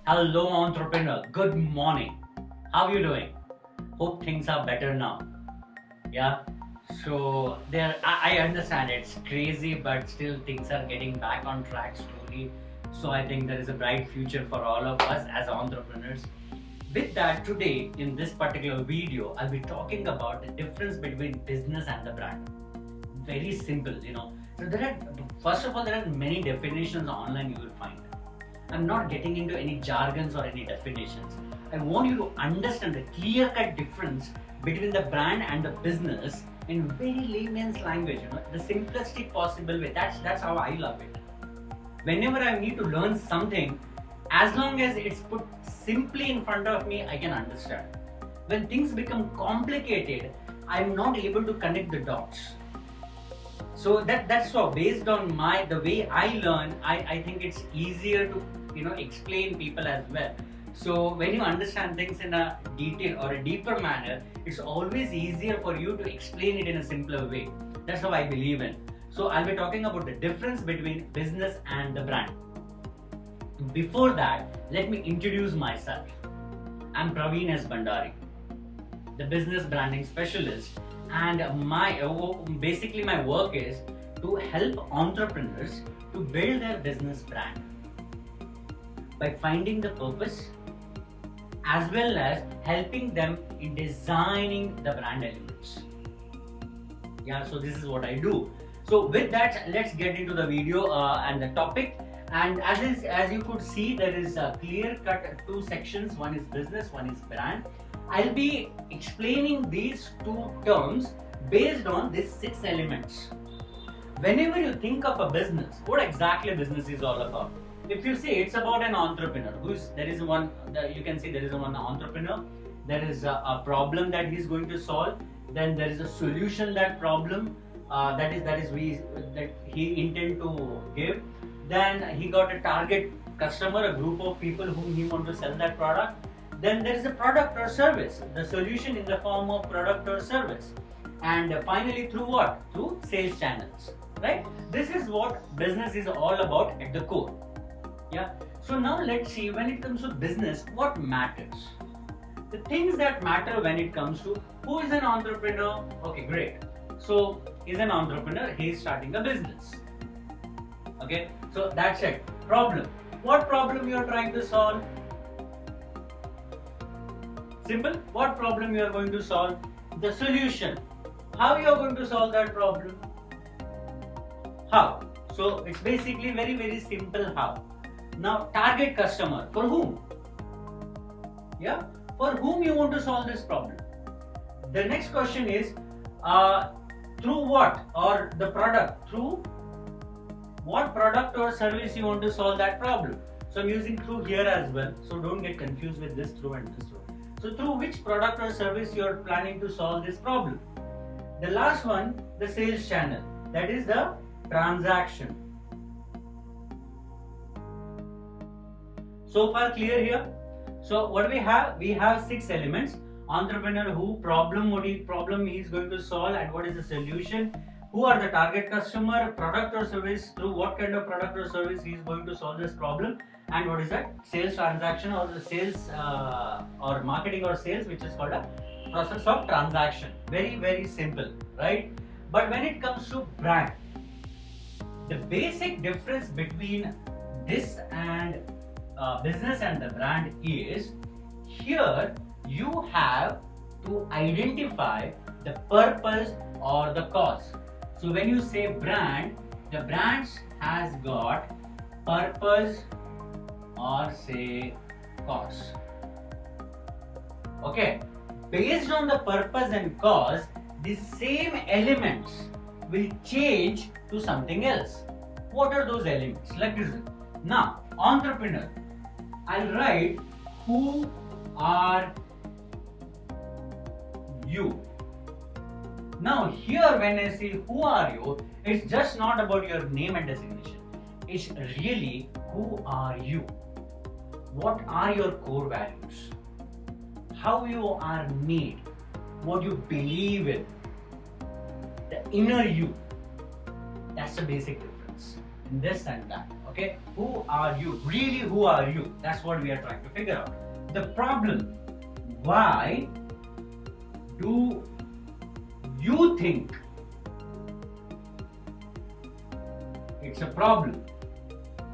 Hello, entrepreneur. Good morning. How are you doing? Hope things are better now. Yeah. So I understand it's crazy, but still things are getting back on track slowly. So I think there is a bright future for all of us as entrepreneurs. With that, today in this particular video, I'll be talking about the difference between business and the brand. Very simple. So first of all, there are many definitions online you will find. I'm not getting into any jargons or any definitions. I want you to understand the clear cut difference between the brand and the business in very layman's language, the simplistic possible way. That's how I love it. Whenever I need to learn something, as long as it's put simply in front of me, I can understand. When things become complicated, I'm not able to connect the dots. So that's so based on the way I learn, I think it's easier to explain people as well. So when you understand things in a detail or a deeper manner, it's always easier for you to explain it in a simpler way. That's how I believe in. So I'll be talking about the difference between business and the brand. Before that, let me introduce myself. I'm Praveen S. Bandari, the business branding specialist, and basically my work is to help entrepreneurs to build their business brand by finding the purpose as well as helping them in designing the brand elements. Yeah, so this is what I do. So with that, let's get into the video and the topic. And as you could see, there is a clear cut two sections. One is business, one is brand. I'll be explaining these two terms based on these 6 elements. Whenever you think of a business, what exactly business is all about? If you say it's about an entrepreneur, you can see there is one entrepreneur, there is a problem that he's going to solve, then there is a solution that problem that he intend to give. Then he got a target customer, a group of people whom he want to sell that product. Then there is a product or service, the solution in the form of product or service. And finally, through what? Through sales channels, right? This is what business is all about at the core. Yeah. So now let's see, when it comes to business, what matters? The things that matter when it comes to who is an entrepreneur. Okay, great. So he's an entrepreneur, he's starting a business. Okay, so that's it. Problem. What problem you are trying to solve? Simple. What problem you are going to solve? The solution. How you are going to solve that problem? How? So it's basically very, very simple how. Now, target customer. For whom? Yeah? For whom you want to solve this problem? The next question is, through what? Or the product. Through what product or service you want to solve that problem? So I'm using through here as well. So don't get confused with this through and this through. So through which product or service you are planning to solve this problem? The last one, the sales channel. That is the transaction. So far clear here? So what we have? We have 6 elements. Entrepreneur, who, problem, what problem he is going to solve, and what is the solution. Who are the target customer, product or service, through what kind of product or service he is going to solve this problem, and what is that? Sales transaction, or the sales or marketing or sales, which is called a process of transaction. Very, very simple, right? But when it comes to brand, the basic difference between this and business and the brand is, here you have to identify the purpose or the cause. So when you say brand, the brand has got purpose or say cause. Okay, based on the purpose and cause, the same elements will change to something else. What are those elements? Like this. Now, entrepreneur, I'll write who are you. Now here when I say who are you, it's just not about your name and designation. It's really who are you? What are your core values? How you are made? What you believe in? The inner you. That's the basic difference in this and that. Okay, who are you? Really, who are you? That's what we are trying to figure out. The problem, why do you think it's a problem?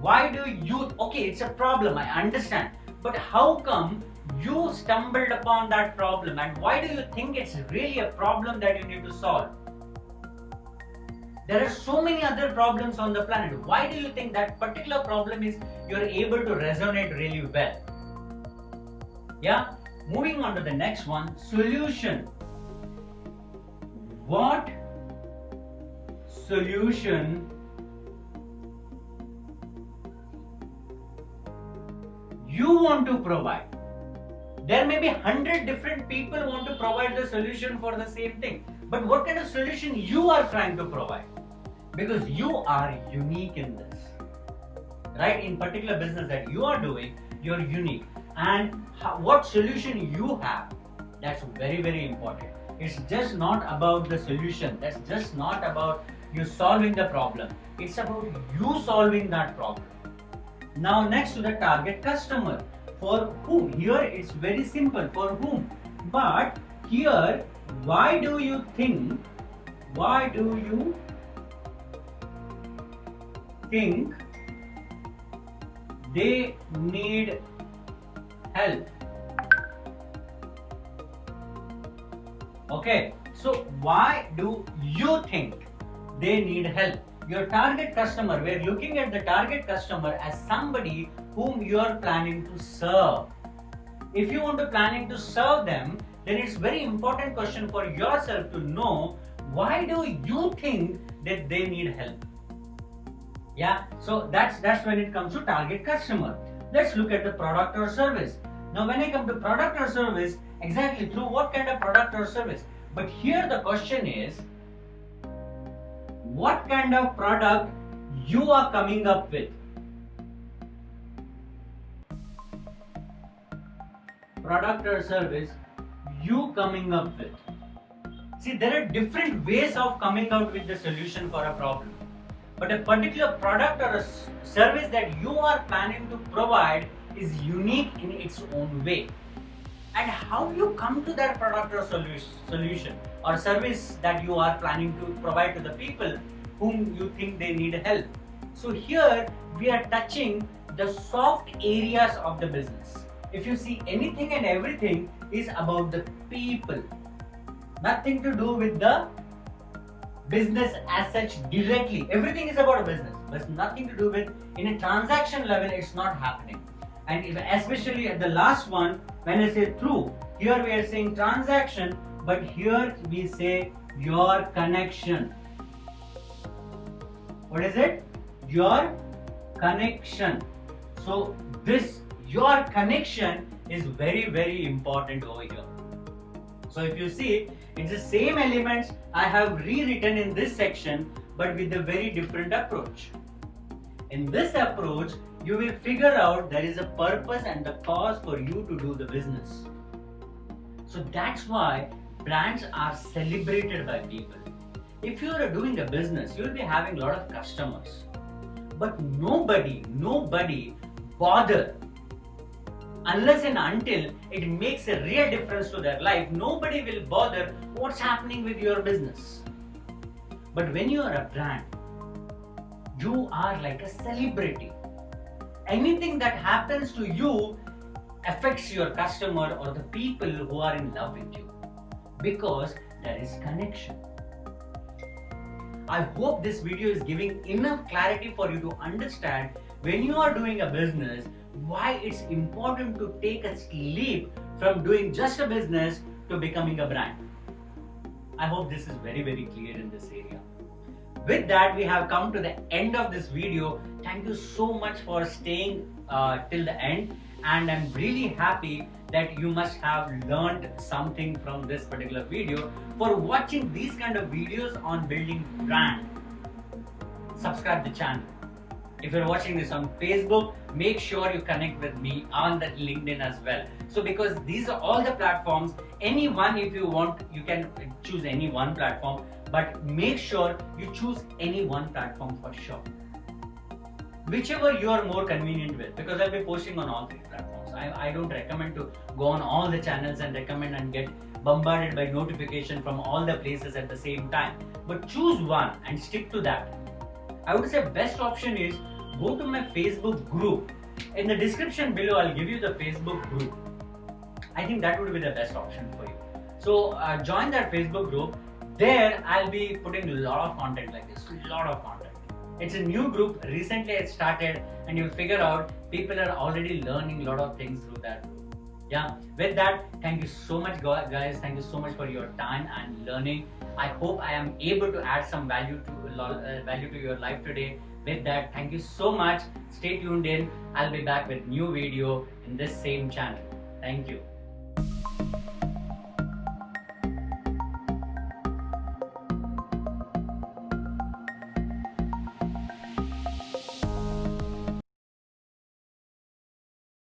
Why do you, okay, it's a problem, I understand. But how come you stumbled upon that problem, and why do you think it's really a problem that you need to solve? There are so many other problems on the planet. Why do you think that particular problem is you're able to resonate really well? Yeah, moving on to the next one, solution. What solution you want to provide? There may be 100 different people who want to provide the solution for the same thing. But what kind of solution you are trying to provide? Because you are unique in this. Right? In particular business that you are doing, you're unique. And what solution you have, that's very, very important. It's just not about the solution. That's just not about you solving the problem. It's about you solving that problem. Now next to the target customer. For whom? Here it's very simple. For whom? But here, why do you think they need help? Okay, so why do you think they need help? Your target customer, we're looking at the target customer as somebody whom you are planning to serve. If you want to planning to serve them, then it's very important question for yourself to know, why do you think that they need help? Yeah, so that's when it comes to target customer. Let's look at the product or service. Now when I come to product or service, exactly through what kind of product or service? But here the question is, what kind of product you are coming up with? Product or service you coming up with. See, there are different ways of coming out with the solution for a problem. But a particular product or a service that you are planning to provide is unique in its own way. And how you come to that product or solution or service that you are planning to provide to the people whom you think they need help. So here we are touching the soft areas of the business. If you see, anything and everything is about the people. Nothing to do with the business as such directly. Everything is about a business, but nothing to do with, in a transaction level, it's not happening. And especially at the last one, when I say through, here we are saying transaction, but here we say your connection. What is it? Your connection. So this, your connection, is very, very important over here. So if you see, it's the same elements I have rewritten in this section, but with a very different approach. In this approach, you will figure out there is a purpose and the cause for you to do the business. So that's why brands are celebrated by people. If you are doing a business, you will be having a lot of customers. But nobody bother, unless and until it makes a real difference to their life, nobody will bother what's happening with your business. But when you are a brand, you are like a celebrity. Anything that happens to you affects your customer or the people who are in love with you, because there is connection. I hope this video is giving enough clarity for you to understand when you are doing a business, why it's important to take a leap from doing just a business to becoming a brand. I hope this is very, very clear in this area. With that, we have come to the end of this video. Thank you so much for staying till the end, and I'm really happy that you must have learned something from this particular video. For watching these kind of videos on building brand, subscribe the channel. If you're watching this on Facebook, make sure you connect with me on the LinkedIn as well. So because these are all the platforms, any one, if you want, you can choose any one platform, but make sure you choose any one platform for sure. whichever you are more convenient with, because I'll be posting on all three platforms. I don't recommend to go on all the channels and recommend and get bombarded by notification from all the places at the same time. But choose one and stick to that. I would say best option is go to my Facebook group. In the description below, I'll give you the Facebook group. I think that would be the best option for you. So join that Facebook group. There I'll be putting a lot of content like this, lot of content. It's a new group, recently it started, and you'll figure out people are already learning a lot of things through that group. Yeah, with that, thank you so much guys, thank you so much for your time and learning. I hope I am able to add some value to your life today. With that, thank you so much. Stay tuned in. I'll be back with new video in this same channel. Thank you.